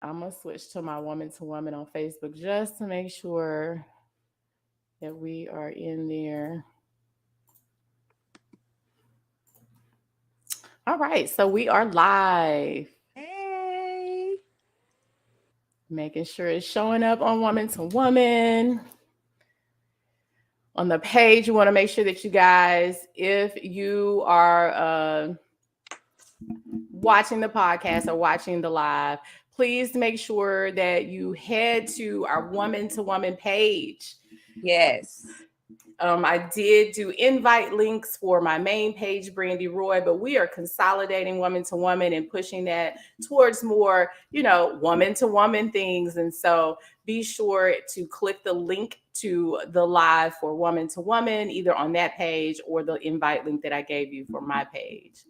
I'm gonna switch to my woman to woman on Facebook just to make sure that we are in there. All right, so we are live. Hey. Making sure it's showing up on woman to woman. On the page, you want to make sure that you guys, if you are watching the podcast or watching the live, please make sure that you head to our woman to woman page. Yes. I did do invite links for my main page, Brandy Roy, but we are consolidating woman to woman and pushing that towards more, woman to woman things. And so be sure to click the link to the live for woman to woman, either on that page or the invite link that I gave you for my page.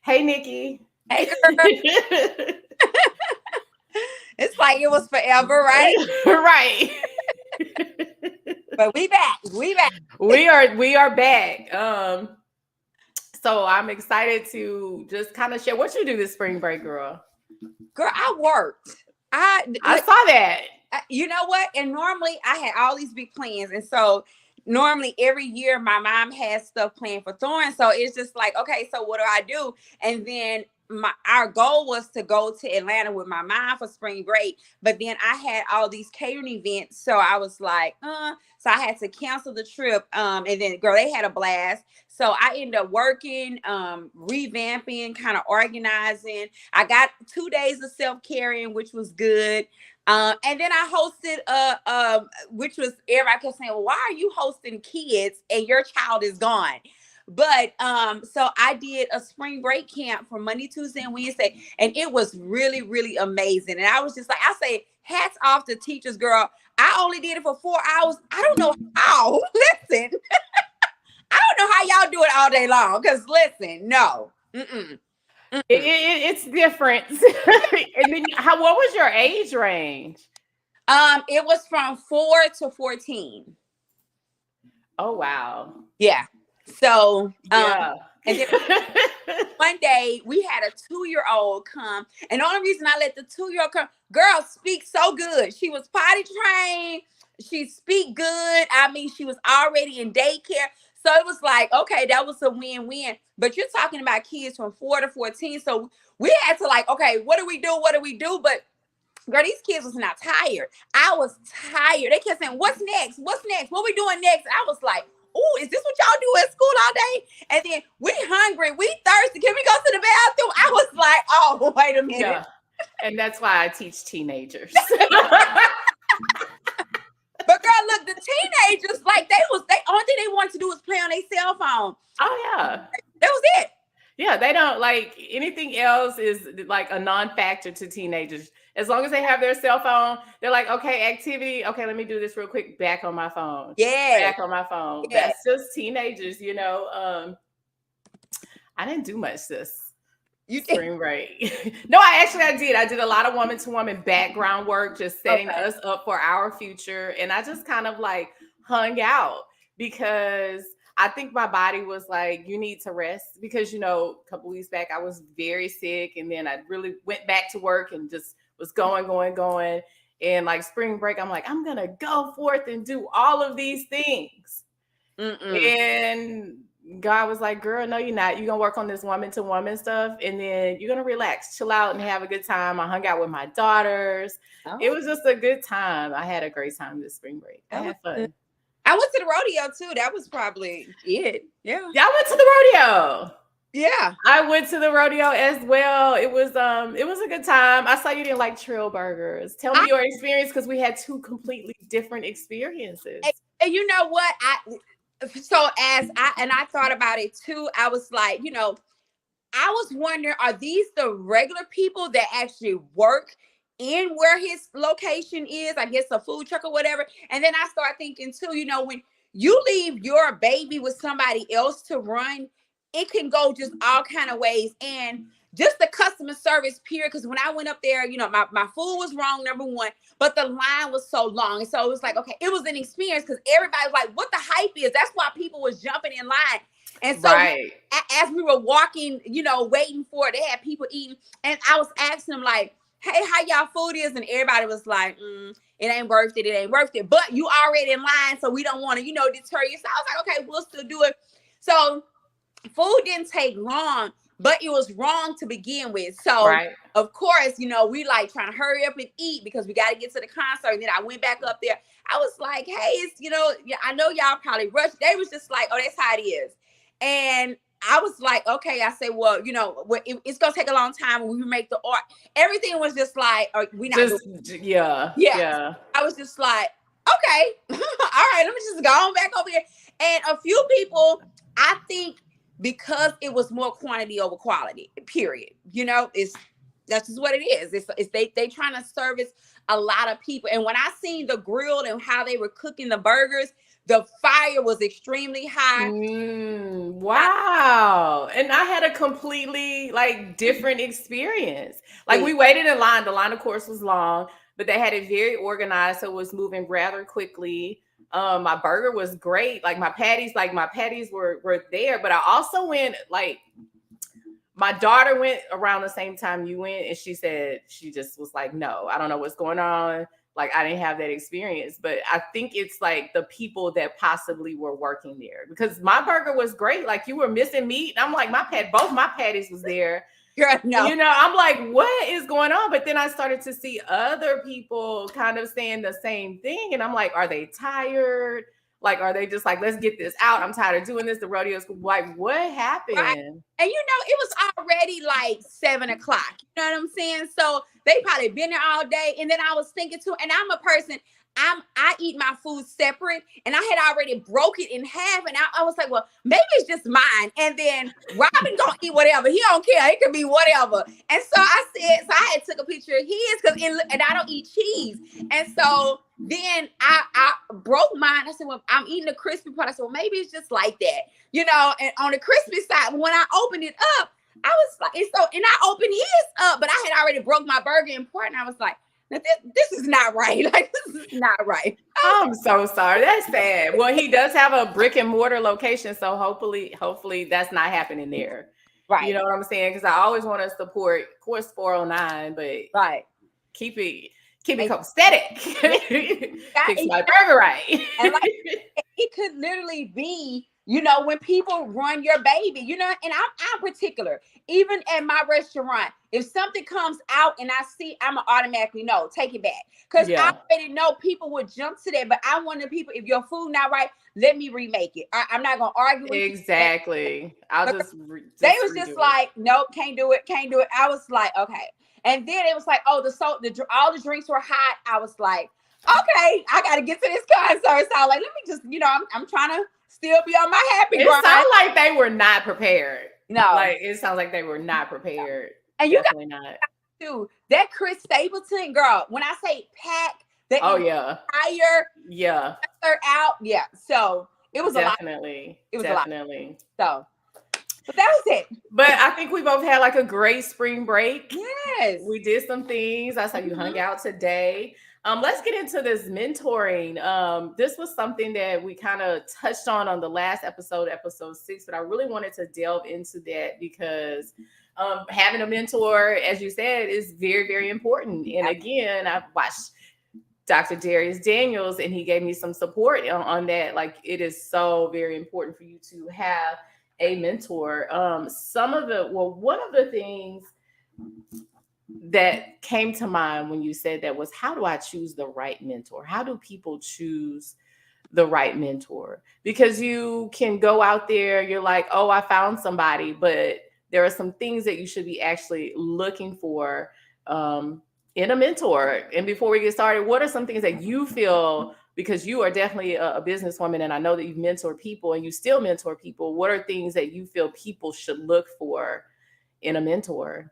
Hey, Nikki. Hey, girl. It's like it was forever, right? Right. But we back. We back. We are back. So I'm excited to just kind of share what you do this spring break, girl. Girl, I worked. I saw that. You know what? And normally I had all these big plans. And so normally every year my mom has stuff planned for Thorn. So it's just like, okay, so what do I do? And then our goal was to go to Atlanta with my mom for spring break, but then I had all these catering events, so I was like, so I had to cancel the trip. And then, girl, they had a blast. So I ended up working, revamping, kind of organizing. I got 2 days of self-caring, which was good. And then I hosted which was everybody kept saying, well, why are you hosting kids and your child is gone? But so I did a spring break camp for Monday, Tuesday, and Wednesday, and it was really, really amazing. And I was just like, I say, hats off to teachers, girl. I only did it for 4 hours. I don't know how. Listen, I don't know how y'all do it all day long. Because listen, no. It's different. And then what was your age range? It was from 4 to 14. Oh wow. Yeah. So yeah. And then one day we had a 2-year-old come, and the only reason I let the 2-year-old come, girl, speak so good. She was potty trained. She speak good. I mean, she was already in daycare. So it was like, okay, that was a win-win. But you're talking about kids from 4 to 14. So we had to like, okay, what do we do? What do we do? But girl, these kids was not tired. I was tired. They kept saying, what's next? What's next? What we doing next? I was like, oh, is this what y'all do at school all day? And then we hungry, we thirsty. Can we go to the bathroom? I was like, oh, wait a minute. Yeah. And that's why I teach teenagers. But girl, look, the teenagers, like they only thing they wanted to do was play on their cell phone. Oh yeah. That was it. Yeah, they don't like anything else is like a non-factor to teenagers. As long as they have their cell phone, they're like, okay, activity. Okay, let me do this real quick. Back on my phone. Yeah. Back on my phone. Yeah. That's just teenagers, I didn't do much this spring break. No, I did. I did a lot of woman to woman background work, just setting us up for our future. And I just kind of like hung out because I think my body was like, you need to rest because, a couple weeks back, I was very sick. And then I really went back to work and just was going. And like spring break, I'm like, I'm going to go forth and do all of these things. And God was like, girl, no, you're not. You're going to work on this woman to woman stuff. And then you're going to relax, chill out and have a good time. I hung out with my daughters. Oh. It was just a good time. I had a great time this spring break. I had fun. I went to the rodeo too. That was probably it. Yeah. Yeah, I went to the rodeo. Yeah. I went to the rodeo as well. It was a good time. I saw you didn't like trail burgers. Tell me your experience because we had two completely different experiences. And you know what? I thought about it too. I was like, I was wondering, are these the regular people that actually work in where his location is? I guess a food truck or whatever. And then I start thinking too, when you leave your baby with somebody else to run, it can go just all kind of ways. And just the customer service period, because when I went up there, my food was wrong, number one, but the line was so long. And so it was like, okay, it was an experience because everybody was like, what the hype is. That's why people was jumping in line. And so as we were walking, waiting for it, they had people eating. And I was asking them like, hey, how y'all food is? And everybody was like, it ain't worth it. It ain't worth it. But you already in line, so we don't want to, deter you. So I was like, okay, we'll still do it. So food didn't take long, but it was wrong to begin with. So of course, we like trying to hurry up and eat because we got to get to the concert. And then I went back up there. I was like, hey, it's, I know y'all probably rushed. They was just like, oh, that's how it is. And I was like, okay. I said, well, it's gonna take a long time when we make the art. Everything was just like, we not doing yeah. I was just like, okay, all right, let me just go on back over here. And a few people, I think, because it was more quantity over quality. Period. That's just what it is. It's they trying to service a lot of people. And when I seen the grill and how they were cooking the burgers, the fire was extremely high. Wow. And I had a completely different experience. We waited in line. The line, of course, was long, but they had it very organized. So it was moving rather quickly. My burger was great. My patties were there. But I also went, my daughter went around the same time you went. And she said, she just was like, no, I don't know what's going on. I didn't have that experience, but I think it's the people that possibly were working there, because my burger was great. You were missing meat. And I'm like, both my patties was there. No. I'm like, what is going on? But then I started to see other people kind of saying the same thing. And I'm like, are they tired? Are they just let's get this out? I'm tired of doing this. The rodeo's what happened? Right. And it was already 7 o'clock. You know what I'm saying? So they probably been there all day. And then I was thinking too, and I'm a person, I eat my food separate, and I had already broke it in half. And I was like, well, maybe it's just mine. And then Robin gonna eat whatever. He don't care. It could be whatever. And so I had took a picture of his and I don't eat cheese. And so then I broke mine. I said, well, I'm eating a crispy part. I said, well, maybe it's just like that, and on the crispy side, when I opened it up, I was like, and I opened his up, but I had already broke my burger in part. And I was like, this is not right. This is not right. I'm so sorry. That's sad. Well, he does have a brick and mortar location. So hopefully that's not happening there. Right. You know what I'm saying? Because I always want to support, of course, 409, but keep it copacetic. Fix my burger right. And it could literally be, when people run your baby, and I'm particular, even at my restaurant, if something comes out and I see, I'm automatically no, take it back. Because I already know people would jump to that, but I want the people, if your food not right, let me remake it. I'm not going to argue with exactly. They was just like, nope, can't do it. I was like, okay. And then it was like, oh, all the drinks were hot. I was like, okay, I got to get to this concert. So I was like, let me just, I'm trying to still be on my happy grind. It sounds like they were not prepared. No. It sounds like they were not prepared. And definitely not. Too. That Chris Stapleton, girl, when I say pack, entire out. Yeah. So it was definitely. It was definitely. A lot. So. But that was it. But I think we both had a great spring break. Yes. We did some things. That's how you hung out today. Let's get into this mentoring. This was something that we kind of touched on the last episode 6, but I really wanted to delve into that because having a mentor, as you said, is very, very important. And again, I've watched Dr. Darius Daniels, and he gave me some support on that. It is so very important for you to have a mentor. One of the things that came to mind when you said that was, how do I choose the right mentor? How do people choose the right mentor? Because you can go out there, you're like, oh, I found somebody, but there are some things that you should be actually looking for in a mentor. And before we get started, what are some things that you feel, because you are definitely a businesswoman, and I know that you've mentored people and you still mentor people, what are things that you feel people should look for in a mentor?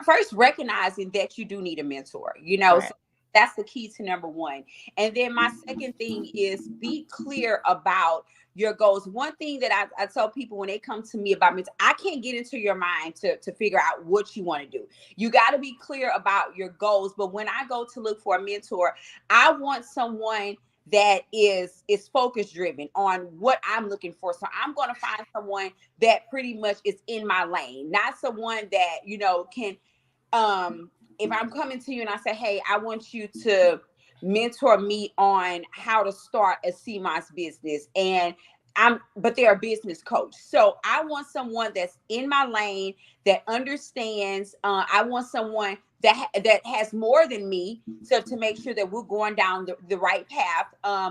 First, recognizing that you do need a mentor, right. So that's the key to number one. And then my second thing is be clear about your goals. One thing that I tell people when they come to me about mentor, I can't get into your mind to figure out what you want to do. You got to be clear about your goals. But when I go to look for a mentor, I want someone that is focus driven on what I'm looking for. So I'm going to find someone that pretty much is in my lane, not someone that, can if I'm coming to you and I say, hey, I want you to mentor me on how to start a CMOS business, and but they're a business coach. So I want someone that's in my lane, that understands. I want someone that has more than me, so to make sure that we're going down the right path.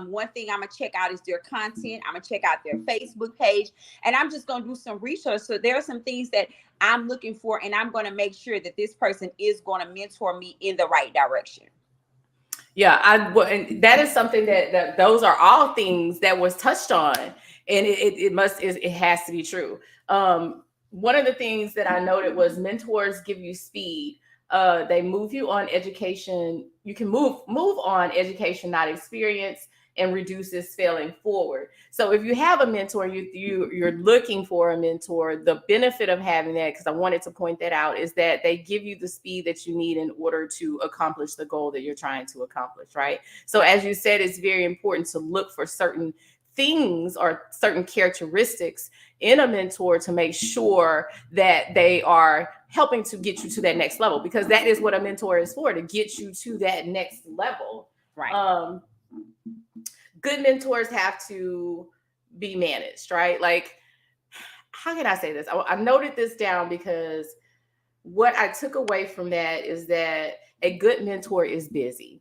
One thing I'm gonna check out is their content. I'm gonna check out their Facebook page, and I'm just gonna do some research. So there are some things that I'm looking for, and I'm gonna make sure that this person is gonna mentor me in the right direction. Yeah, and that is something that those are all things that was touched on, and it has to be true. One of the things that I noted was mentors give you speed. They move you on education. You can move on education, not experience, and reduces failing forward. So if you have a mentor, you're looking for a mentor, the benefit of having that, because I wanted to point that out, is that they give you the speed that you need in order to accomplish the goal that you're trying to accomplish, right? So as you said, it's very important to look for certain things or certain characteristics in a mentor to make sure that they are helping to get you to that next level, because that is what a mentor is for, to get you to that next level. Right. Good mentors have to be managed, right? Like, how can I say this? I noted this down because what I took away from that is that a good mentor is busy,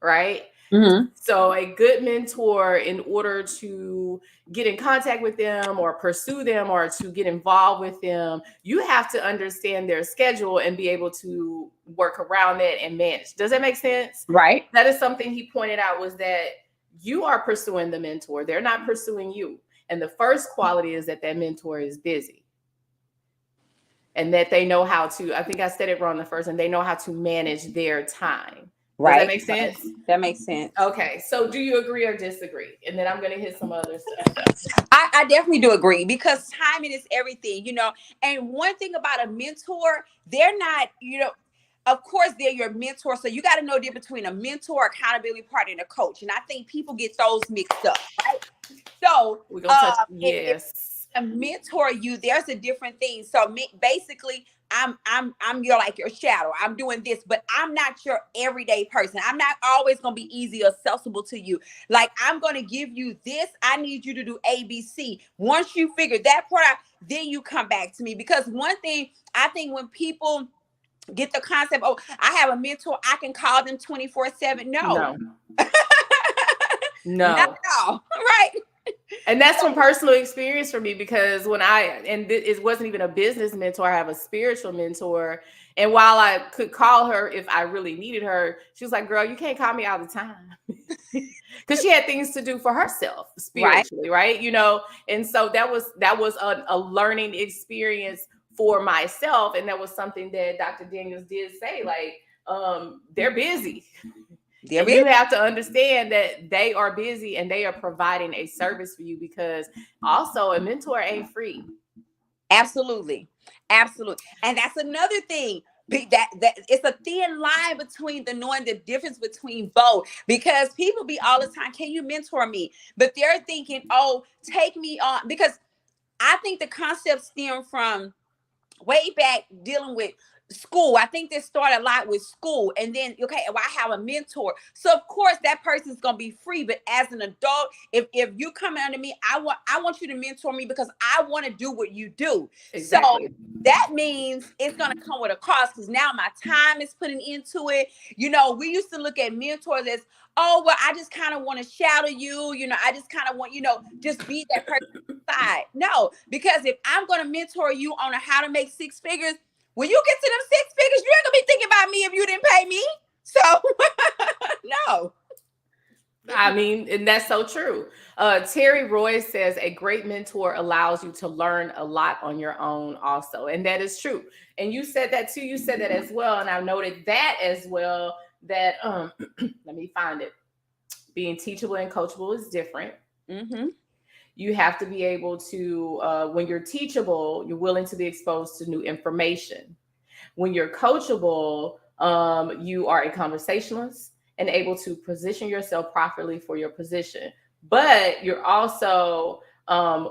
right? Mm-hmm. So a good mentor, in order to get in contact with them or pursue them or to get involved with them, you have to understand their schedule and be able to work around that and manage. Does that make sense? Right. That is something he pointed out, was that you are pursuing the mentor. They're not pursuing you. And the first quality is that mentor is busy. And that they know how to, I think I said it wrong the first, and they know how to manage their time. Right. Does that make sense? That makes sense. Okay. So do you agree or disagree? And then I'm going to hit some other stuff. I definitely do agree, because timing is everything, And one thing about a mentor, they're not, of course, they're your mentor. So you got to know the difference between a mentor, accountability partner, and a coach. And I think people get those mixed up, right? So we're going to touch, yes. If a mentor you, there's a different thing. So basically, I'm like your shadow. I'm doing this, but I'm not your everyday person. I'm not always going to be easy accessible to you. Like, I'm going to give you this. I need you to do ABC. Once you figure that part out, then you come back to me. Because one thing I think, when people get the concept, oh, I have a mentor, I can call them 24/7. No. Not at all. Right. And that's from personal experience for me, because it wasn't even a business mentor, I have a spiritual mentor. And while I could call her if I really needed her, she was like, girl, you can't call me all the time. Because she had things to do for herself spiritually, right? And so that was a learning experience for myself. And that was something that Dr. Daniels did say, like, they're busy. You have to understand that they are busy and they are providing a service for you, because also a mentor ain't free. Absolutely. And that's another thing, that it's a thin line between knowing the difference between both, because people be all the time, can you mentor me? But they're thinking, oh, take me on, because I think the concept stem from way back dealing with school. I think this started a lot with school, and then I have a mentor, so of course that person's gonna be free. But as an adult, if you come under me, I want you to mentor me, because I want to do what you do. Exactly. So that means it's gonna come with a cost, because now my time is putting into it. We used to look at mentors as, oh, well, I just kind of want to shadow you. I just kind of want, just be that person side. No, because if I'm going to mentor you on how to make six figures, when you get to them six figures, you ain't going to be thinking about me if you didn't pay me. So, no. I mean, and that's so true. Terry Royce says a great mentor allows you to learn a lot on your own also. And that is true. And you said that too. You said that as well. And I've noted that as well, that, let me find it. Being teachable and coachable is different. Mm-hmm. You have to be able to, when you're teachable, you're willing to be exposed to new information. When you're coachable, you are a conversationalist and able to position yourself properly for your position. But you're also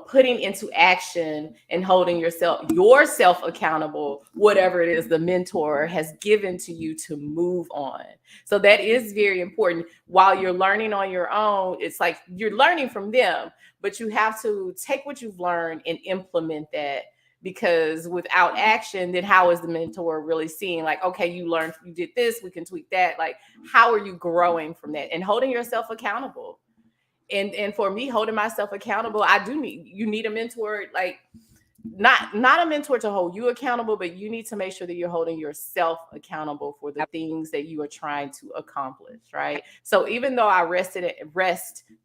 putting into action and holding yourself accountable, whatever it is the mentor has given to you to move on. So that is very important. While you're learning on your own, it's like you're learning from them, but you have to take what you've learned and implement that, because without action, then how is the mentor really seeing, like, okay, you learned, you did this, we can tweak that. Like, how are you growing from that and holding yourself accountable? And for me, holding myself accountable, you need a mentor, like not a mentor to hold you accountable, but you need to make sure that you're holding yourself accountable for the things that you are trying to accomplish, right? So even though I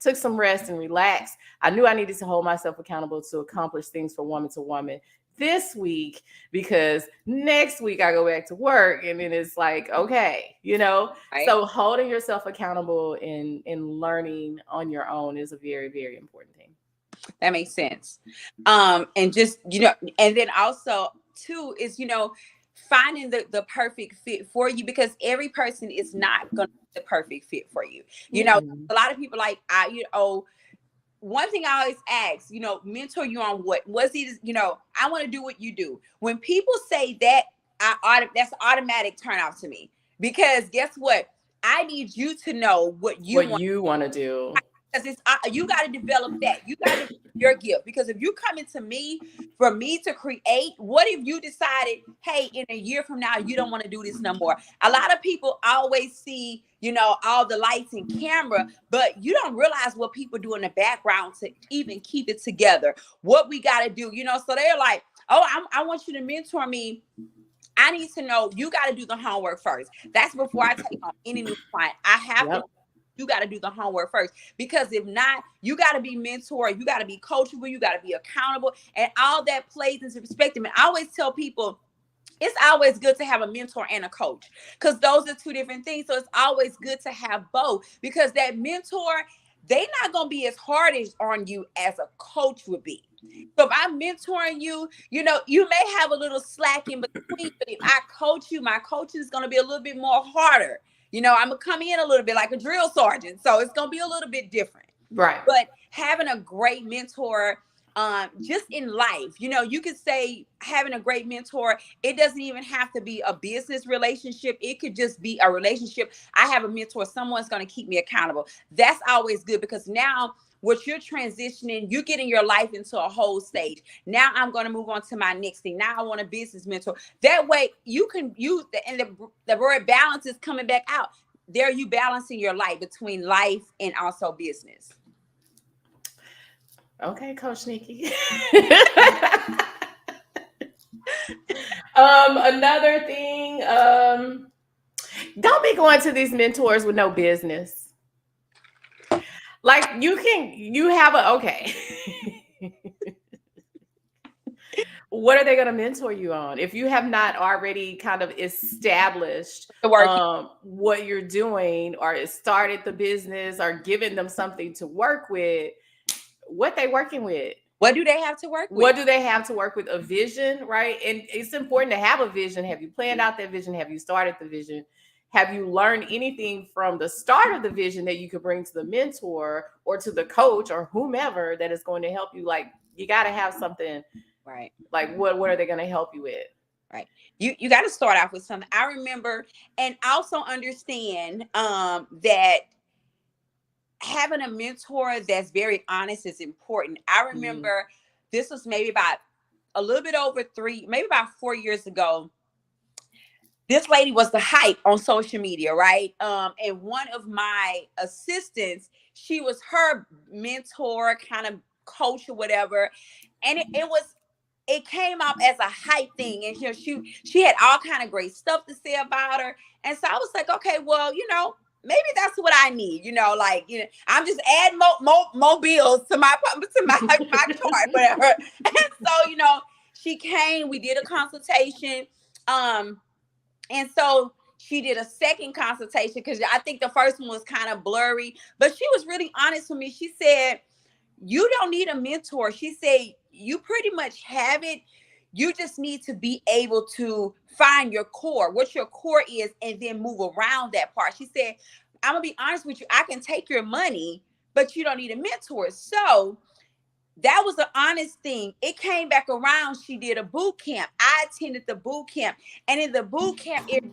took some rest and relaxed, I knew I needed to hold myself accountable to accomplish things for Woman to Woman this week, because next week I go back to work, and then it's like, okay, right. So holding yourself accountable and learning on your own is a very, very important thing. That makes sense. And just, and then also too is, finding the perfect fit for you, because every person is not going to be the perfect fit for you. A lot of people like, one thing I always ask, mentor you on what was it, I want to do what you do. When people say that, that's automatic turn off to me, because guess what? I need you to know what you want to do. Because you got to develop that. You got to your gift. Because if you come into me for me to create, what if you decided, hey, in a year from now, you don't want to do this no more? A lot of people always see, all the lights and camera, but you don't realize what people do in the background to even keep it together. What we got to do, so they're like, oh, I want you to mentor me. I need to know, you got to do the homework first. That's before I take on any new client. I have to. You got to do the homework first, because if not, you got to be mentored, you got to be coachable, you got to be accountable, and all that plays into perspective. And I always tell people, it's always good to have a mentor and a coach, because those are two different things. So it's always good to have both, because that mentor, they're not going to be as hard on you as a coach would be. So if I'm mentoring you, you may have a little slack in between, but if I coach you, my coaching is going to be a little bit more harder. I'm going to come in a little bit like a drill sergeant. So it's going to be a little bit different. Right. But having a great mentor, just in life, you could say having a great mentor, it doesn't even have to be a business relationship. It could just be a relationship. I have a mentor. Someone's going to keep me accountable. That's always good, because now what you're transitioning, you're getting your life into a whole stage. Now I'm going to move on to my next thing. Now I want a business mentor. That way you can use the word balance is coming back out. There you balancing your life between life and also business. Okay, Coach Nikki. Another thing, don't be going to these mentors with no business. Like okay. What are they going to mentor you on if you have not already kind of established what you're doing, or started the business, or given them something to work with? What they working with? What do they have to work with? What do they have to work with? A vision, right? And it's important to have a vision. Have you planned out that vision? Have you started the vision? Have you learned anything from the start of the vision that you could bring to the mentor or to the coach or whomever that is going to help you? Like, you got to have something, right? Like, what are they going to help you with? Right. You got to start off with something. I remember, and also understand that having a mentor that's very honest is important. I remember this was maybe about a little bit over about 4 years ago. This lady was the hype on social media, right? And one of my assistants, she was her mentor, kind of coach or whatever. And it came up as a hype thing. And she had all kind of great stuff to say about her. And so I was like, okay, well, maybe that's what I need, I'm just adding more bills to my card, whatever. And so, she came, we did a consultation. And so she did a second consultation, because I think the first one was kind of blurry, but she was really honest with me. She said, you don't need a mentor. She said, you pretty much have it. You just need to be able to find your core, what your core is, and then move around that part. She said, I'm going to be honest with you. I can take your money, but you don't need a mentor. So that was an honest thing. It came back around. She did a boot camp. I attended the boot camp. And in the boot camp, it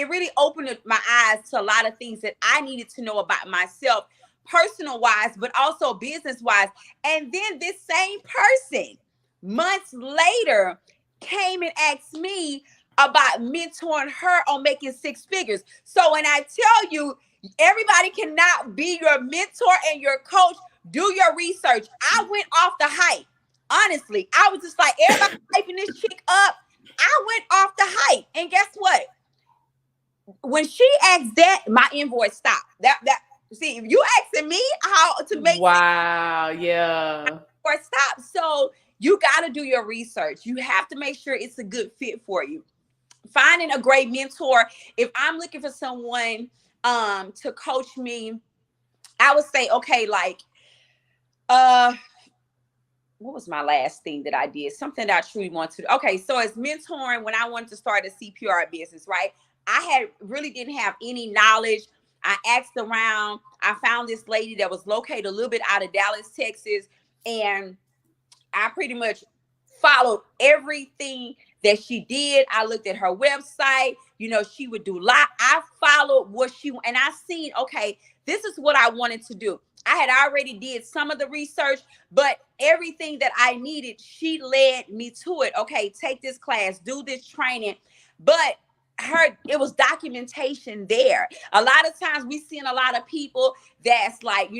really opened my eyes to a lot of things that I needed to know about myself, personal wise, but also business wise. And then this same person, months later, came and asked me about mentoring her on making six figures. So when I tell you, everybody cannot be your mentor and your coach, do your research. I went off the hype. Honestly, I was just like, everybody hyping this chick up. I went off the hype. And guess what? When she asked that, my invoice stopped. See, if you asking me how to make yeah. Or stop. So you got to do your research. You have to make sure it's a good fit for you. Finding a great mentor. If I'm looking for someone to coach me, I would say, okay, like, what was my last thing that I did? Something that I truly want to do. Okay, so it's mentoring when I wanted to start a CPR business, right? I really didn't have any knowledge. I asked around. I found this lady that was located a little bit out of Dallas, Texas, and I pretty much followed everything that she did. I looked at her website. She would do live. I followed what and I seen, okay, this is what I wanted to do. I had already did some of the research, but everything that I needed, she led me to it. Okay, take this class, do this training. But it was documentation there. A lot of times we seeing a lot of people that's like,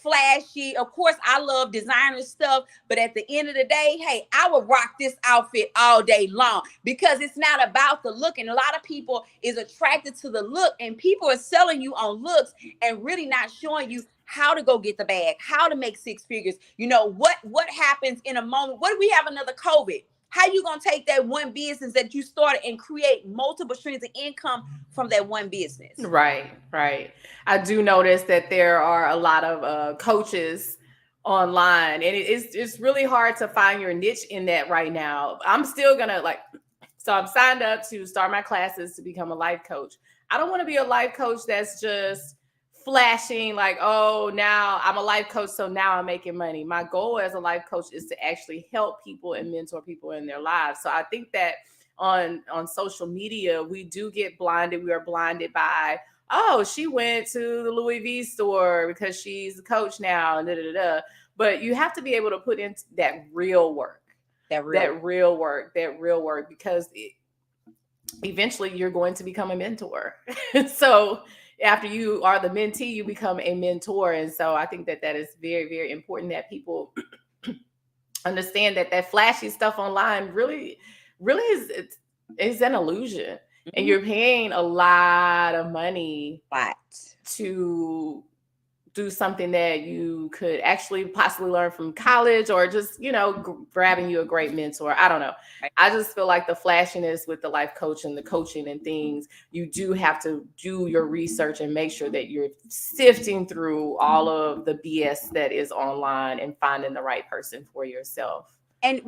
flashy. Of course, I love designer stuff, but at the end of the day, hey, I would rock this outfit all day long because it's not about the look. And a lot of people is attracted to the look, and people are selling you on looks and really not showing you how to go get the bag, how to make six figures. What happens in a moment? What if we have another COVID? How you going to take that one business that you started and create multiple streams of income from that one business? Right. I do notice that there are a lot of coaches online, and it's really hard to find your niche in that right now. I'm still going to so I'm signed up to start my classes to become a life coach. I don't want to be a life coach that's just flashing like, oh, now I'm a life coach, so now I'm making money. My goal as a life coach is to actually help people and mentor people in their lives. So I think that on social media, we do get blinded. We are blinded by, oh, she went to the Louis V store because she's a coach now. But you have to be able to put in that real work, because eventually you're going to become a mentor. So after you are the mentee, you become a mentor. And so I think that is very, very important that people understand that flashy stuff online really is an illusion. Mm-hmm. And you're paying a lot of money to do something that you could actually possibly learn from college, or just, grabbing you a great mentor. I don't know. Right. I just feel like the flashiness with the life coach and the coaching and things, you do have to do your research and make sure that you're sifting through all of the BS that is online and finding the right person for yourself. And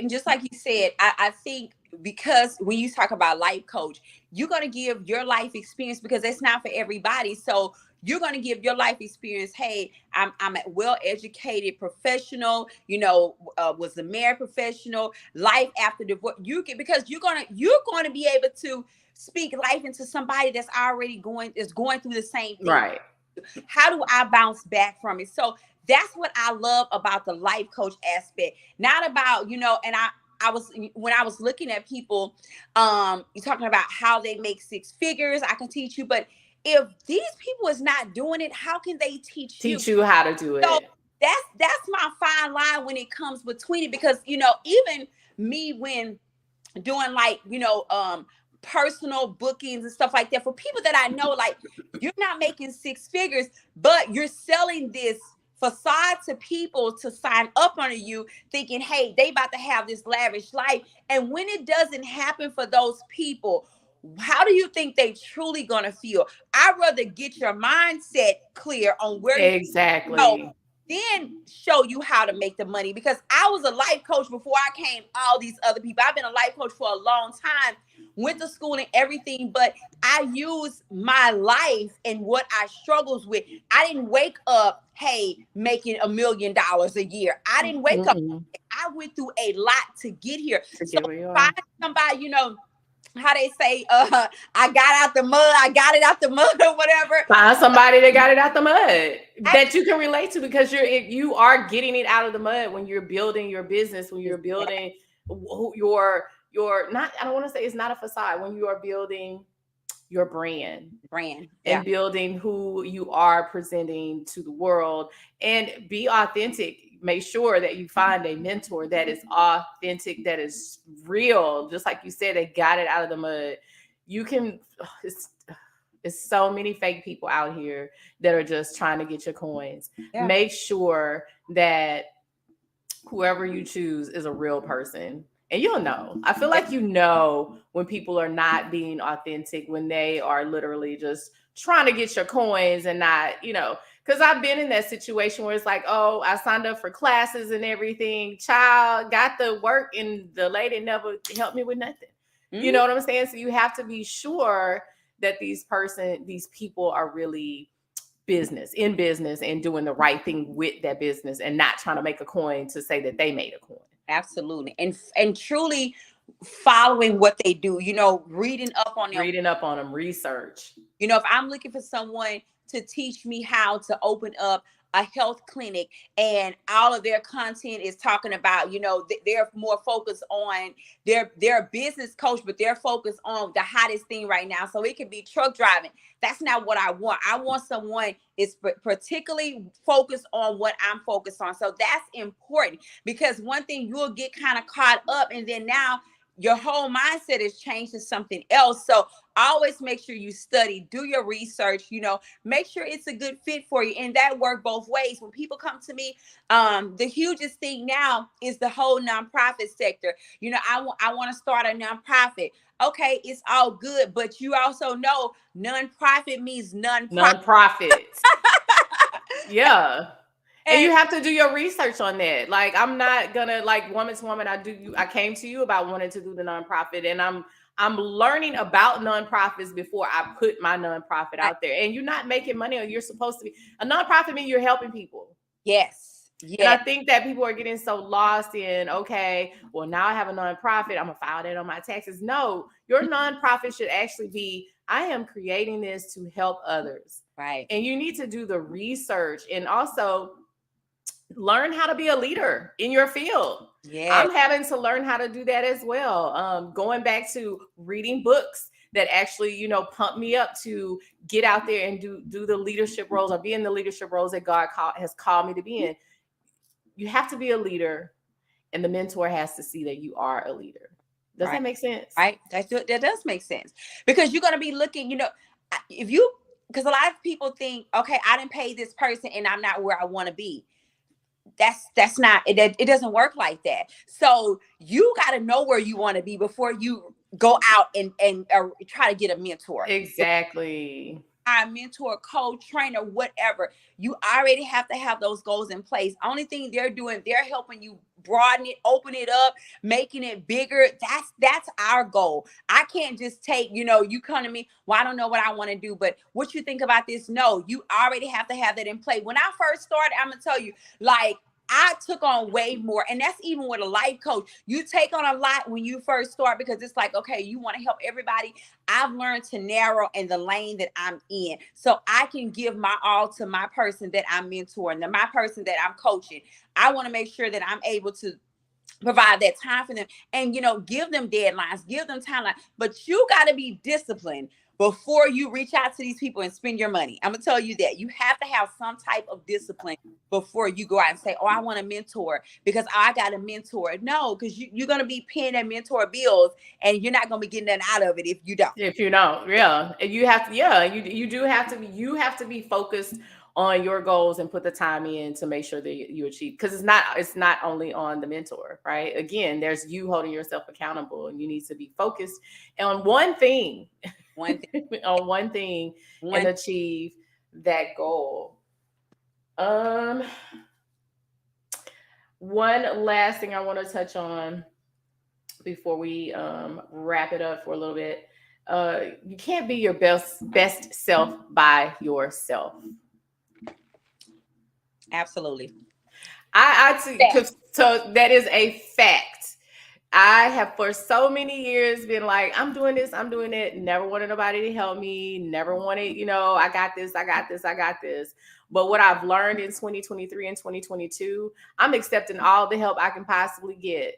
just like you said, I think because when you talk about life coach, you're going to give your life experience, because it's not for everybody. So you're going to give your life experience. Hey, I'm a well-educated professional, was a married professional, life after divorce. Because you're going to be able to speak life into somebody that's already going through the same thing. Right. How do I bounce back from it? So that's what I love about the life coach aspect. Not about, and when I was looking at people, you're talking about how they make six figures. I can teach you, but if these people is not doing it, how can they teach you how to do it? So that's my fine line when it comes between it, because even me, when doing personal bookings and stuff like that, for people that I know, like, you're not making six figures, but you're selling this facade to people to sign up under you, thinking, hey, they about to have this lavish life. And when it doesn't happen for those people, how do you think they truly gonna feel? I'd rather get your mindset clear on where exactly. then show you how to make the money. Because I was a life coach before I came all these other people. I've been a life coach for a long time, went to school and everything, but I use my life and what I struggles with. I didn't wake up, hey, making $1 million a year. I didn't wake up. I went through a lot to get here. So find somebody, you know, how they say, I got out the mud, I got it out the mud or whatever. Find somebody that got it out the mud that you can relate to, because you are getting it out of the mud when you're building your business, when you're building your not, I don't want to say it's not a facade, when you are building your brand and building who you are presenting to the world, and be authentic. Make sure that you find a mentor that is authentic, that is real. Just like you said, they got it out of the mud. You can, it's so many fake people out here that are just trying to get your coins. Make sure that whoever you choose is a real person. And you'll know. I feel like you know when people are not being authentic, when they are literally just trying to get your coins and not, you know, because I've been in that situation where it's like, oh, I signed up for classes and everything. Child, got the work and the lady never helped me with nothing. You know what I'm saying? So you have to be sure that these people are really in business and doing the right thing with that business, and not trying to make a coin to say that they made a coin. Absolutely. And truly following what they do, you know, reading up on them, research. You know, if I'm looking for someone to teach me how to open up a health clinic, and all of their content is talking about, you know, they're more focused on their business coach, but they're focused on the hottest thing right now. So it could be truck driving. That's not what I want. I want someone is particularly focused on what I'm focused on. So that's important, because one thing, you'll get kind of caught up, and then now your whole mindset is changed to something else. So always make sure you study, do your research, you know, make sure it's a good fit for you. And that works both ways. When people come to me, the hugest thing now is the whole nonprofit sector. You know, I want to start a nonprofit. Okay, it's all good, but you also know nonprofit means nonprofit. Yeah. And you have to do your research on that. Like, I'm not gonna, like, woman to woman, I came to you about wanting to do the nonprofit, and I'm learning about nonprofits before I put my nonprofit out there. And you're not making money, or you're supposed to be. A nonprofit means you're helping people. Yes. And I think that people are getting so lost in, okay, well, now I have a nonprofit, I'm gonna file that on my taxes. No, your nonprofit should actually be, I am creating this to help others. Right. And you need to do the research, and also learn how to be a leader in your field. I'm having to learn how to do that as well. Going back to reading books that actually, you know, pump me up to get out there and do the leadership roles, or be in the leadership roles that God has called me to be in. You have to be a leader, and the mentor has to see that you are a leader. Does that make sense? Right. That does make sense, because you're going to be looking, you know, because a lot of people think, okay, I didn't pay this person and I'm not where I want to be. That's not it. It doesn't work like that. So you got to know where you want to be before you go out and try to get a mentor. Exactly. A mentor, coach, trainer, whatever. You already have to have those goals in place. Only thing they're doing, they're helping you broaden it, open it up, making it bigger. That's our goal. I can't just take, you know, you come to me, well, I don't know what I want to do, but what you think about this? No, you already have to have that in play. When I first started, I'm gonna tell you, like, I took on way more. And that's even with a life coach. You take on a lot when you first start, because it's like, okay, you want to help everybody. I've learned to narrow in the lane that I'm in, so I can give my all to my person that I'm mentoring, my person that I'm coaching. I want to make sure that I'm able to provide that time for them, and, you know, give them deadlines, give them timeline. But you got to be disciplined before you reach out to these people and spend your money. I'm gonna tell you that you have to have some type of discipline before you go out and say, oh, I want a mentor because I got a mentor. No, because you're gonna be paying that mentor bills, and you're not gonna be getting that out of it if you don't. Yeah. And you have to, you have to be focused on your goals and put the time in to make sure that you achieve. Because it's not only on the mentor, right? Again, there's you holding yourself accountable, and you need to be focused on one thing. On one thing and achieve that goal. One last thing I want to touch on before we wrap it up for a little bit. You can't be your best self by yourself. Absolutely. So that is a fact. I have for so many years been like, I'm doing this, I'm doing it. Never wanted nobody to help me. Never wanted, I got this, I got this, I got this. But what I've learned in 2023 and 2022, I'm accepting all the help I can possibly get.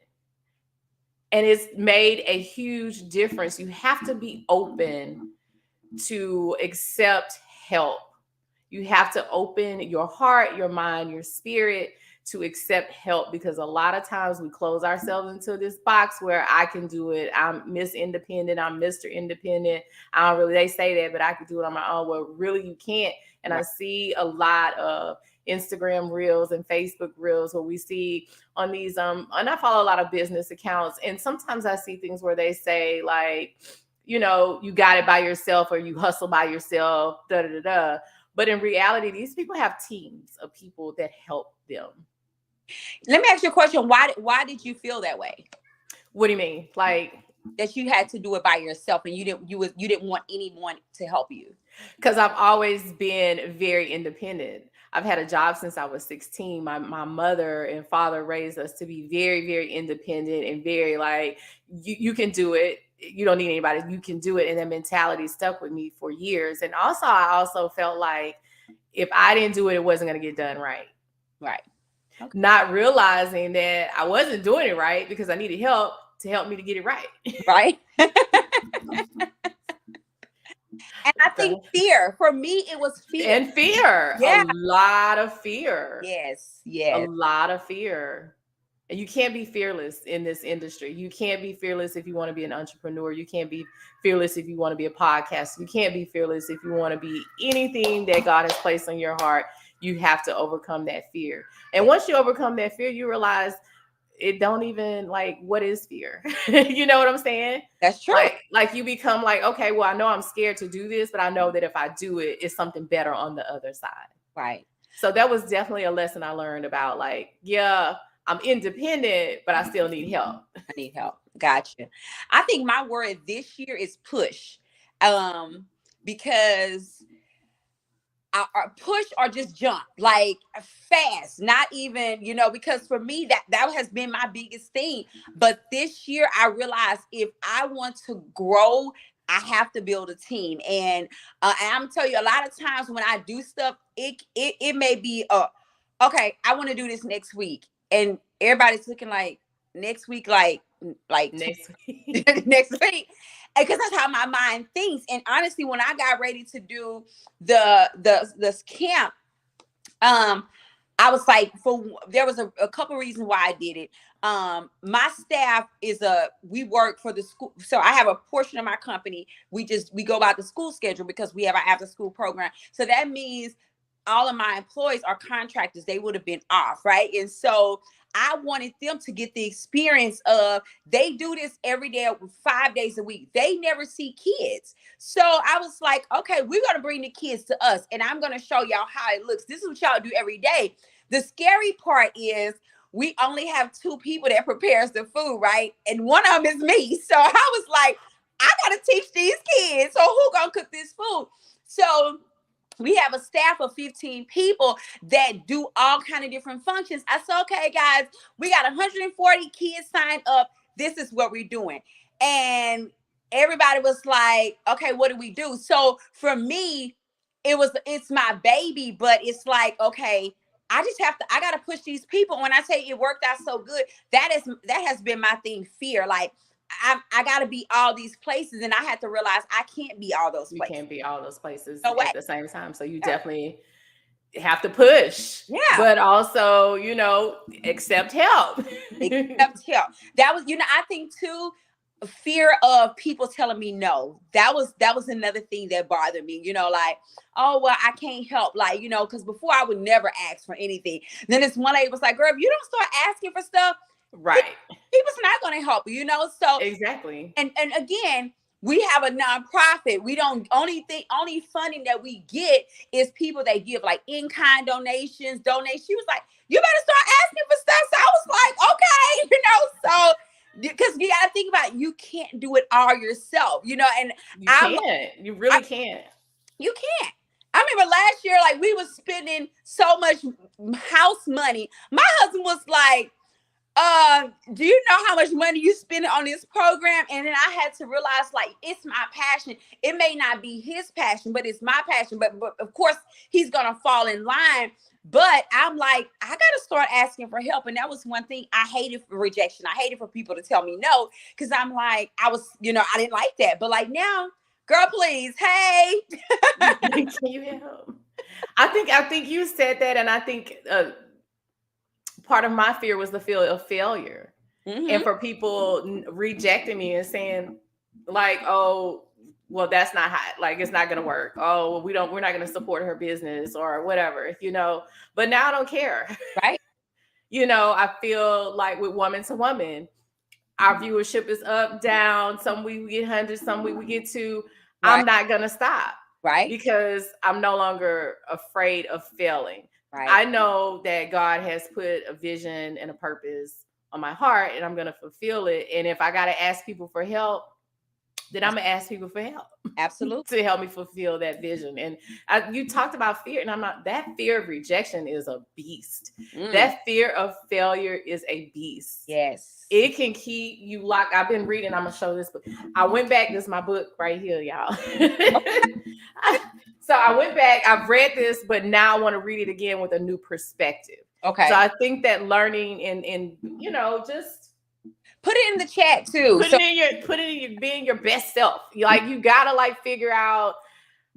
And it's made a huge difference. You have to be open to accept help. You have to open your heart, your mind, your spirit to accept help, because a lot of times we close ourselves into this box where I can do it. I'm Miss Independent. I'm Mr. Independent. I don't really, they say that, but I can do it on my own. Well, really you can't. And I see a lot of Instagram reels and Facebook reels where we see on these, and I follow a lot of business accounts. And sometimes I see things where they say like, you got it by yourself, or you hustle by yourself, da, da, da, da. But in reality, these people have teams of people that help them. Let me ask you a question. Why did you feel that way? What do you mean? Like that you had to do it by yourself and you didn't want anyone to help you? Because I've always been very independent. I've had a job since I was 16. My mother and father raised us to be very, very independent and very like, you can do it. You don't need anybody. You can do it. And that mentality stuck with me for years. And also, I also felt like if I didn't do it, it wasn't going to get done right. Right. Okay. Not realizing that I wasn't doing it right because I needed help to help me to get it right. Right. And I think fear. For me, it was fear. And fear. Yeah. A lot of fear. Yes. Yes. A lot of fear. And you can't be fearless in this industry. You can't be fearless if you want to be an entrepreneur. You can't be fearless if you want to be a podcaster. You can't be fearless if you want to be anything that God has placed on your heart. You have to overcome that fear. And once you overcome that fear, you realize it don't even like, what is fear? You know what I'm saying? That's true. Like you become like, okay, well, I know I'm scared to do this, but I know that if I do it, it's something better on the other side. Right. So that was definitely a lesson I learned about like, yeah, I'm independent, but I still need help. I need help. Gotcha. I think my word this year is push. Because our push or just jump, like fast, not even, because for me, that has been my biggest thing. But this year I realized if I want to grow, I have to build a team. And I'm telling you, a lot of times when I do stuff, it may be, okay, I want to do this next week. And everybody's looking like next week, like next week. Next week. Because that's how my mind thinks. And honestly, when I got ready to do this camp, I was like, there was a couple reasons why I did it. My staff we work for the school. So I have a portion of my company. We go by the school schedule because we have an after school program. So that means all of my employees are contractors. They would have been off, right? And so I wanted them to get the experience of, they do this every day, 5 days a week. They never see kids. So I was like, okay, we're going to bring the kids to us and I'm going to show y'all how it looks. This is what y'all do every day. The scary part is we only have 2 people that prepares the food, right? And one of them is me. So I was like, I got to teach these kids. So who going to cook this food? So we have a staff of 15 people that do all kind of different functions. I said, okay, guys, we got 140 kids signed up. This is what we're doing. And everybody was like, okay, what do we do? So for me, it's my baby, but it's like, okay, I got to push these people. When I say it worked out so good, that has been my thing, fear. Like, I got to be all these places, and I had to realize I can't be all those places. You can't be all those places at the same time. So you definitely have to push. Yeah. But also, accept help. Accept help. That was, I think too, fear of people telling me no. That was another thing that bothered me. Like, oh well, I can't help. Like, because before I would never ask for anything. Then this one lady was like, girl, if you don't start asking for stuff, right, people's not going to help you, So exactly. And again, We have a nonprofit. We don't only funding that we get is people that give like in-kind donations. She was like, you better start asking for stuff. So I was like, okay, so because you got to think about it, you can't do it all yourself, and you really can't. You can't. I remember last year, like we was spending so much house money. My husband was like, do you know how much money you spend on this program? And then I had to realize, like, it's my passion. It may not be his passion, but it's my passion. But of course, he's gonna fall in line. But I'm like, I gotta start asking for help. And that was one thing I hated for rejection. I hated for people to tell me no, because I'm like, I didn't like that. But like now, girl, please, hey. Can you help? I think you said that, and I think part of my fear was the fear of failure. Mm-hmm. And for people rejecting me and saying like, oh, well, that's not hot. Like, it's not going to work. Oh, we're not going to support her business or whatever, but now I don't care. Right. I feel like with Woman to Woman, our viewership is up, down. Some week we get 100, some week we get 2. Right. I'm not going to stop. Right. Because I'm no longer afraid of failing. Right. I know that God has put a vision and a purpose on my heart, and I'm going to fulfill it. And if I got to ask people for help, then I'm going to ask people for help. Absolutely. To help me fulfill that vision. And you talked about fear, and that fear of rejection is a beast. That fear of failure is a beast. Yes. It can keep you locked. I've been reading, I'm going to show this book. I went back, this is my book right here, y'all. So I went back, I've read this, but now I want to read it again with a new perspective. Okay. So I think that learning and just put it in the chat too. Put it in your being your best self. Like, you gotta like figure out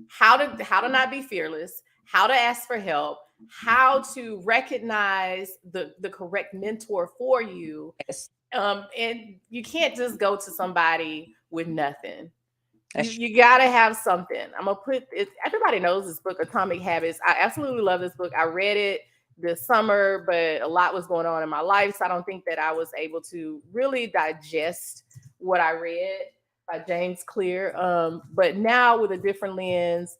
how to not be fearless, how to ask for help, how to recognize the correct mentor for you. Yes. And you can't just go to somebody with nothing. You got to have something. I'm going to put it, everybody knows this book, Atomic Habits. I absolutely love this book. I read it this summer, but a lot was going on in my life. So I don't think that I was able to really digest what I read by James Clear. But now with a different lens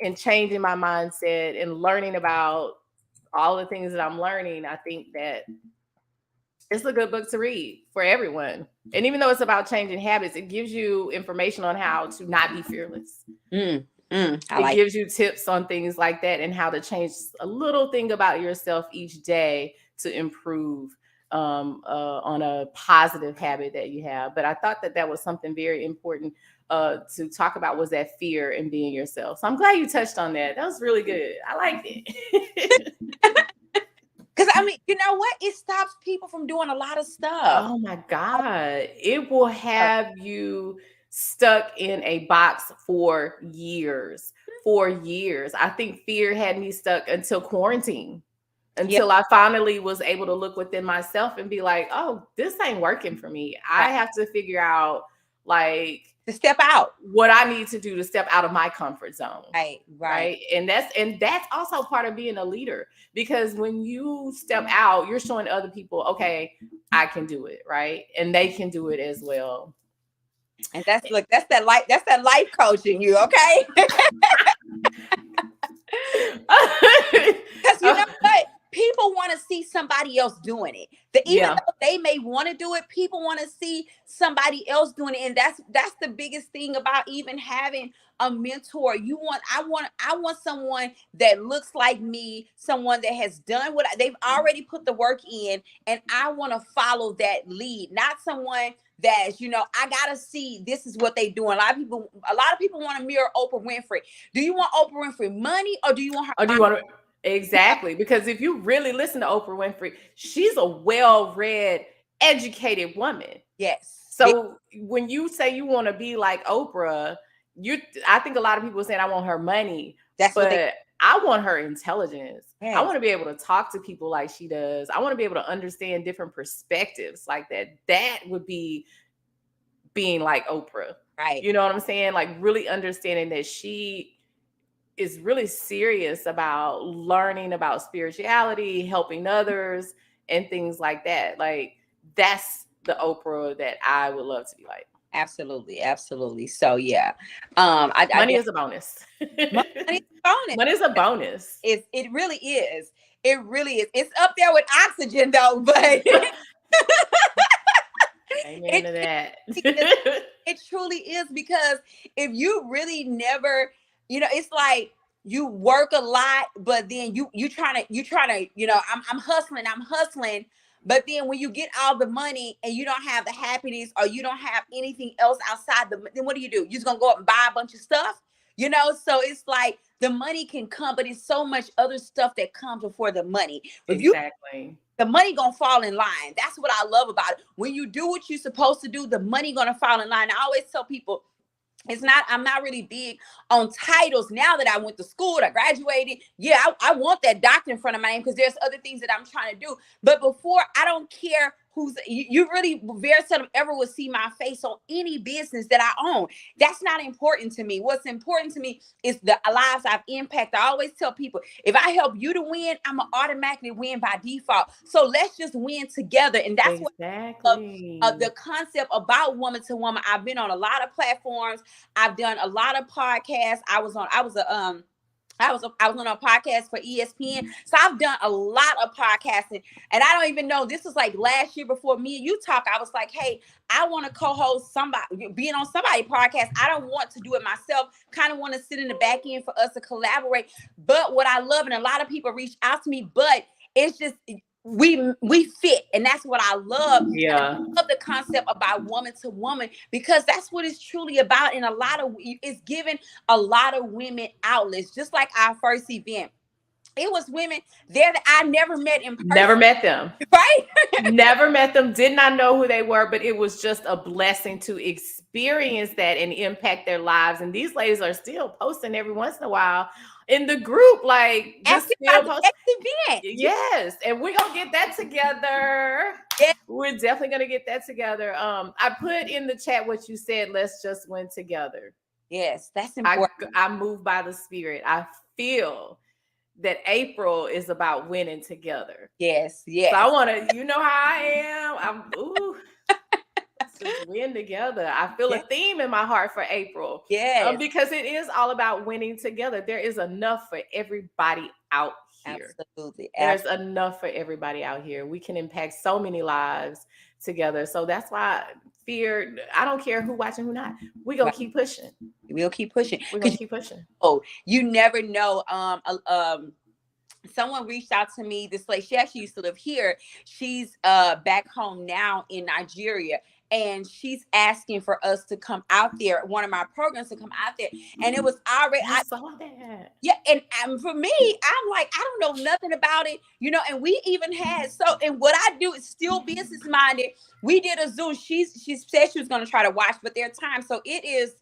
and changing my mindset and learning about all the things that I'm learning, I think that it's a good book to read for everyone. And even though it's about changing habits, it gives you information on how to not be fearless. It gives you tips on things like that and how to change a little thing about yourself each day to improve on a positive habit that you have. But I thought that was something very important to talk about, was that fear and being yourself. So I'm glad you touched on that. That was really good. I liked it. Because, I mean, you know what? It stops people from doing a lot of stuff. Oh, my God. It will have you stuck in a box for years. I think fear had me stuck until quarantine, until I finally was able to look within myself and be like, oh, this ain't working for me. I have to figure out, like, to step out, what I need to do to step out of my comfort zone. Right. And that's also part of being a leader, because when you step out, you're showing other people, okay, I can do it. Right. And they can do it as well. And that's that life coaching you. Okay. Because you know what? People want to see somebody else doing it. Even though they may want to do it, people want to see somebody else doing it. And that's the biggest thing about even having a mentor. I want someone that looks like me, someone that has done what they've already put the work in, and I want to follow that lead, not someone that's, I gotta see this is what they do. A lot of people want to mirror Oprah Winfrey. Do you want Oprah Winfrey money, or do you want her? Or do you want to? Exactly. Because if you really listen to Oprah Winfrey, she's a well-read, educated woman. Yes. So when you say you want to be like Oprah, I think a lot of people are saying, I want her money. But I want her intelligence. Yes. I want to be able to talk to people like she does. I want to be able to understand different perspectives like that. That would be being like Oprah. Right. You know what I'm saying? Like, really understanding that she is really serious about learning about spirituality, helping others, and things like that. Like, that's the Oprah that I would love to be like. Absolutely, absolutely. So yeah, Money is a bonus. money is a bonus. Money is a bonus. It really is. It really is. It's up there with oxygen though, but Amen to that. it truly is, because if you really never, it's like you work a lot, but then you trying to, I'm hustling, but then when you get all the money and you don't have the happiness, or you don't have anything else outside then what do? You're just gonna go up and buy a bunch of stuff, So it's like the money can come, but it's so much other stuff that comes before the money. Exactly. The money gonna fall in line. That's what I love about it. When you do what you're supposed to do, the money gonna fall in line. I always tell people, I'm not really big on titles now that I went to school, I graduated. Yeah, I want that doctor in front of my name, because there's other things that I'm trying to do. But before, I don't care you really very seldom ever will see my face on any business that I own. That's not important to me. What's important to me is the lives I've impacted. I always tell people, if I help you to win, I'm gonna automatically win by default. So let's just win together. And that's exactly what the concept about Woman to Woman. I've been on a lot of platforms. I've done a lot of podcasts. I was on a podcast for ESPN. So I've done a lot of podcasting, and I don't even know, this was like last year before me and you talk. I was like, hey, I want to co-host being on somebody's podcast. I don't want to do it myself. Kind of want to sit in the back end for us to collaborate. But what I love, and a lot of people reach out to me, but it's just, we fit, and that's what I love. Yeah, I love the concept about Woman to Woman, because that's what it's truly about. And it's giving a lot of women outlets. Just like our first event, it was women there that I never met in person. Never met them, right? Never met them, did not know who they were, but it was just a blessing to experience that and impact their lives. And these ladies are still posting every once in a while in the group, like just still posting. Yes, and we're gonna get that together. Yes. We're definitely gonna get that together. I put in the chat what you said. Let's just win together. Yes, that's important. I move by the Spirit. I feel that April is about winning together. Yes. So I want to, how I am. Let's just win together. I feel a theme in my heart for April. Yes. Because it is all about winning together. There is enough for everybody out here. Absolutely. There's enough for everybody out here. We can impact so many lives together. So that's why I don't care who watching, who not. We're going to keep pushing. We'll keep pushing. We're going to keep pushing. Oh, you never know. Someone reached out to me. This lady, she actually used to live here. She's back home now in Nigeria. And she's asking for us to come out there, one of my programs to come out there. And it was already, I saw that. Yeah. And for me, I'm like, I don't know nothing about it, and we even had, and what I do is still business minded. We did a Zoom. She said she was going to try to watch, but their time. So it's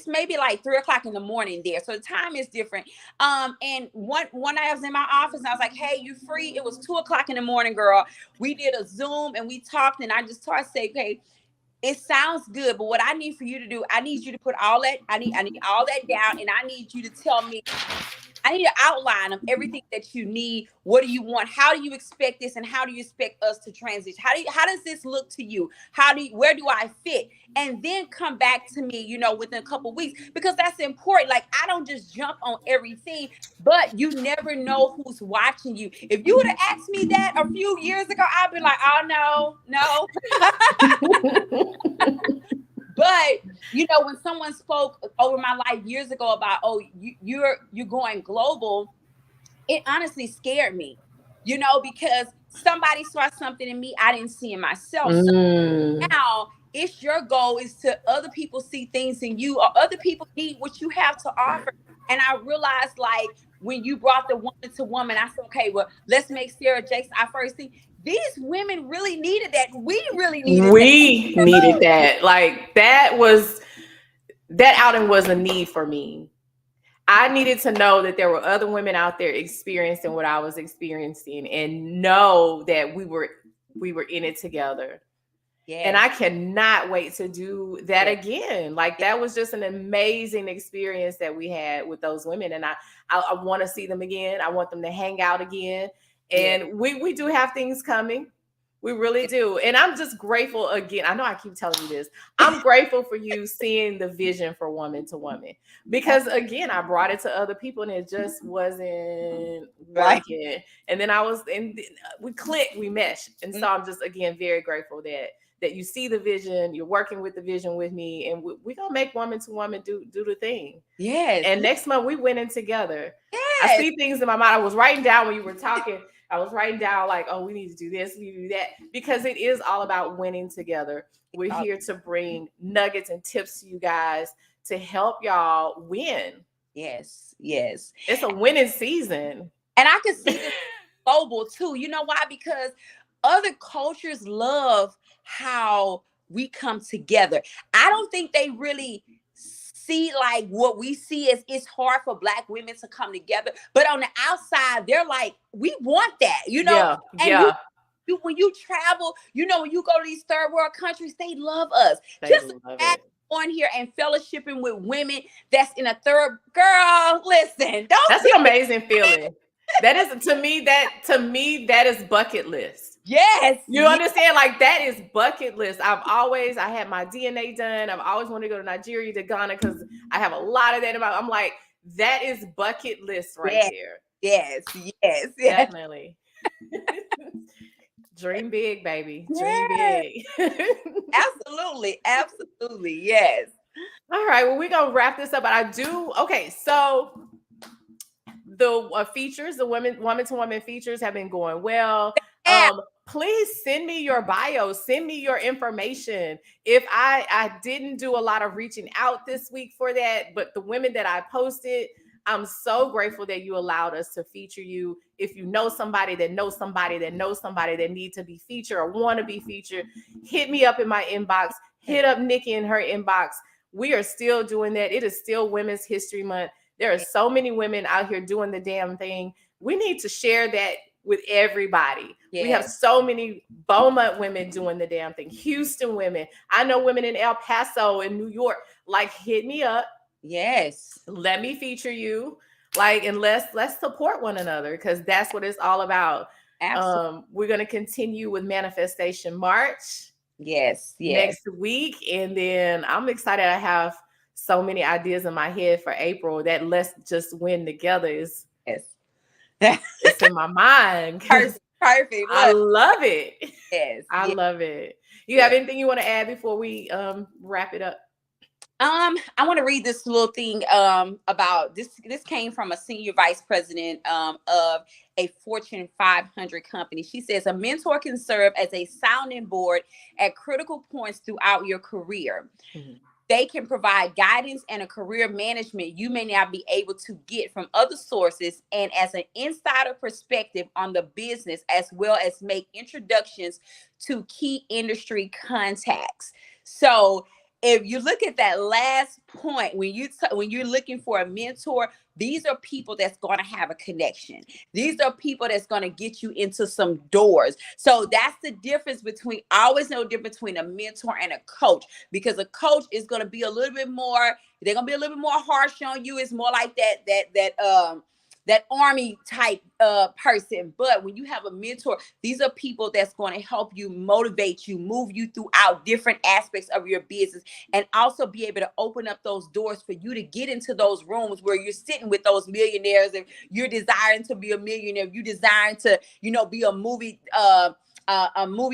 maybe like 3:00 in the morning there. So the time is different. And one night I was in my office and I was like, hey, you free? It was 2:00 in the morning, girl. We did a Zoom and we talked, and I just started saying, okay, it sounds good, but what I need for you to do, I need you to put all that, I need all that down, and I need you to tell me, I need an outline of everything that you need. What do you want? How do you expect this? And how do you expect us to transition? How does this look to you? Where do I fit? And then come back to me, within a couple of weeks, because that's important. Like, I don't just jump on everything, but you never know who's watching you. If you would have asked me that a few years ago, I'd be like, oh, no. But when someone spoke over my life years ago about, oh, you're going global, it honestly scared me, because somebody saw something in me I didn't see in myself. So now it's your goal is to other people see things in you, or other people need what you have to offer. And I realized, like, when you brought the Woman to Woman, I said, okay, well, let's make Sarah Jakes our first thing. These women really needed that. We really needed that. We needed that. Like, that outing was a need for me. I needed to know that there were other women out there experiencing what I was experiencing, and know that we were in it together. Yeah. And I cannot wait to do that again. Like, that was just an amazing experience that we had with those women. And I want to see them again. I want them to hang out again. And we do have things coming. We really do. And I'm just grateful again. I know I keep telling you this. I'm grateful for you seeing the vision for Woman to Woman. Because again, I brought it to other people and it just wasn't working. And then we clicked, we meshed. And so I'm just again very grateful that you see the vision, you're working with the vision with me, and we're gonna make Woman to Woman do the thing. Yes. And next month we went in together. Yes. I see things in my mind. I was writing down when you were talking. I was writing down like, oh, we need to do this, we need to do that, because it is all about winning together. We're here to bring nuggets and tips to you guys to help y'all win. Yes, yes. It's a winning season. And I can see this global too. You know why? Because other cultures love how we come together. I don't think they really see like what we see as it's hard for Black women to come together, but on the outside they're like, we want that, you know. You when you travel, you know, when you go to these third world countries, they love us. Just on here and fellowshipping with women that's in a third, girl, listen, that's an amazing feeling. That is to me that is bucket list. Yes. You understand? Like that is bucket list. I had my DNA done. I've always wanted to go to Nigeria, to Ghana, because I have a lot of that about. I'm like, that is bucket list right there. Yes, yes, definitely. Dream big, baby. Dream big. Absolutely, absolutely, yes. All right, well, we're gonna wrap this up, but so the features, the woman to woman features have been going well. Please send me your bio, send me your information. If I didn't do a lot of reaching out this week for that, but the women that I posted, I'm so grateful that you allowed us to feature you. If you know somebody that knows somebody that knows somebody that needs to be featured or want to be featured, hit me up in my inbox, hit up Nikki in her inbox. We are still doing that. It is still Women's History Month. There are so many women out here doing the damn thing. We need to share that with everybody. Yes. We have so many Beaumont women doing the damn thing. Houston women. I know women in El Paso and New York. Like, hit me up. Yes. Let me feature you. Like, and let's support one another, because that's what it's all about. Absolutely. We're going to continue with Manifestation March. Yes. Next week. And then I'm excited. I have so many ideas in my head for April. That Let's Just Win Together is it's in my mind. Perfect. I love it. Yes. I love it. You have anything you want to add before we wrap it up? I want to read this little thing about this. This came from a senior vice president of a Fortune 500 company. She says a mentor can serve as a sounding board at critical points throughout your career. Mm-hmm. They can provide guidance and a career management you may not be able to get from other sources, and as an insider perspective on the business, as well as make introductions to key industry contacts. So if you look at that last point, when you're looking for a mentor, these are people that's going to have a connection. These are people that's going to get you into some doors. So that's the difference between, I always know the difference between a mentor and a coach, because a coach is going to be a little bit more, they're going to be a little bit more harsh on you. It's more like that army type person. But when you have a mentor, these are people that's going to help you, motivate you, move you throughout different aspects of your business, and also be able to open up those doors for you to get into those rooms where you're sitting with those millionaires, and you're desiring to be a millionaire, you desiring to, be a movie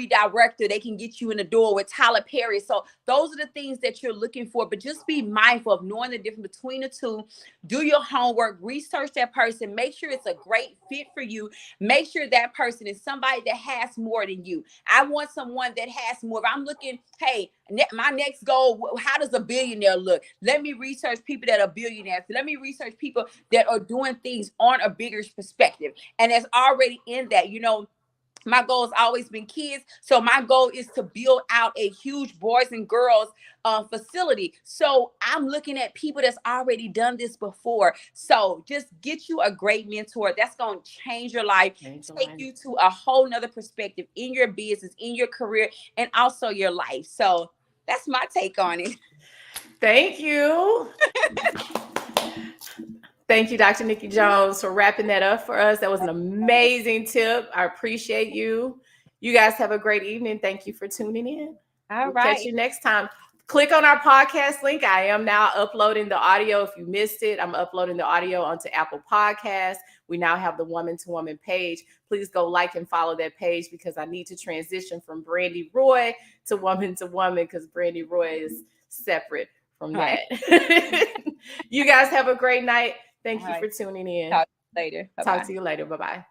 director. They can get you in the door with Tyler Perry. So those are the things that you're looking for, but just be mindful of knowing the difference between the two. Do your homework, research that person, make sure it's a great fit for you. Make sure that person is somebody that has more than you. I want someone that has more. If I'm looking, hey, my next goal, how does a billionaire look? Let me research people that are billionaires. Let me research people that are doing things on a bigger perspective. And that's already in that, my goal has always been kids. So my goal is to build out a huge boys and girls facility. So I'm looking at people that's already done this before. So just get you a great mentor. That's going to change your life, take you to a whole nother perspective in your business, in your career, and also your life. So that's my take on it. Thank you. Thank you, Dr. Nikki Jones, for wrapping that up for us. That was an amazing tip. I appreciate you. You guys have a great evening. Thank you for tuning in. All right. Catch you next time. Click on our podcast link. I am now uploading the audio. If you missed it, I'm uploading the audio onto Apple Podcasts. We now have the Woman to Woman page. Please go like and follow that page because I need to transition from Brandy Roy to Woman because Brandy Roy is separate from that. You guys have a great night. Thank you for tuning in. Talk to you later. Bye-bye. Talk to you later. Bye-bye.